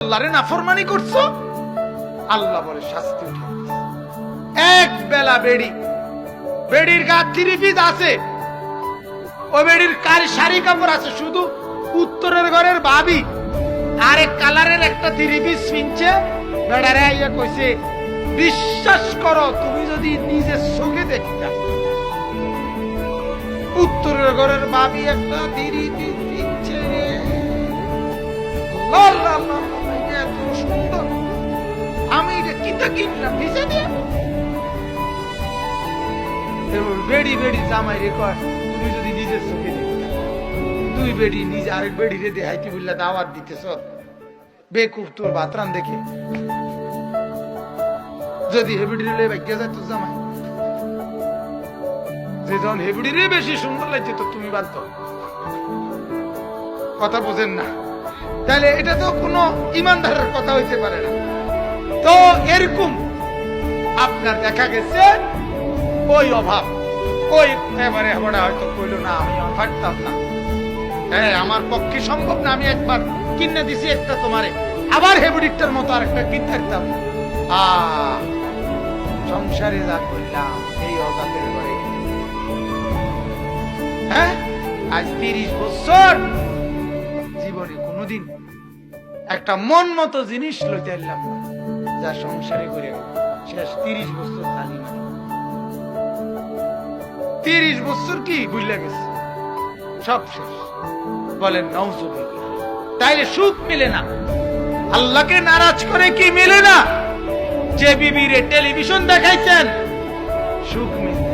আল্লাহরে নাফরমানি করছো, আল্লাহ বলে শাস্তি উঠে। এক বেলা বেড়ির গা 3 পিস আছে, ও বেড়ির শাড়ি কাপড় আছে, শুধু উত্তরের ঘরের ভাবি আরেক কালারের একটা 3 পিস কিনছে। বেড়ারে আইয়া কইছে, বিশ্বাস করো তুমি যদি নিজের চোখে দেখতা, উত্তরের ঘরের ভাবি একটা 3 পিস কিনছে, এত সুন্দর, আমি কিতা কিনলাম ভিজে দিয়ে। বেড়ি জামাই রে কয়, তুমি যদি নিজের চোখে দেখতা। দুই বেড়ি নিজে আরেক বেড়ি রে দেহাইতে বললা দাওয়াত দিতেছ, বেকুব তোর বাতরান দেখে। যদি হেবিডি রে ভাগ্য যায় তোর জামাই, যে যখন হেবিডি রে বেশি সুন্দর লাগছে তো তুমি বাদ দাও। কথা বোঝেন না? তাহলে এটা তো কোনো ইমানদারের কথা হইতে পারে না। তো এরকম আপনার দেখা গেছে ওই অভাব, ওই এবারে হয়তো কইলো না আমি পারতাম না, হ্যাঁ আমার পক্ষে সম্ভব না, আমি একবার কিনে দিছি একটা তোমারে, আবার হেবুডিকটার মতো আরেকটা কিনতে পারতাম। সংসারে যা করলাম এই অজাতের ঘরে, হ্যাঁ আজ 30 বছর জীবনে কোনোদিন একটা মন মতো জিনিস লইতে পারলাম না, যা সংসারে করে শেষ 30 বছর খালি। 30 বছর কি ভুলে গেছে, সব শেষ। বলেন নাউজুবিল্লাহ। তাইলে সুখ মিলে না, আল্লাহকে নারাজ করে কি মিলে না? যে বিবিরে টেলিভিশন দেখাইছেন সুখ মিলে,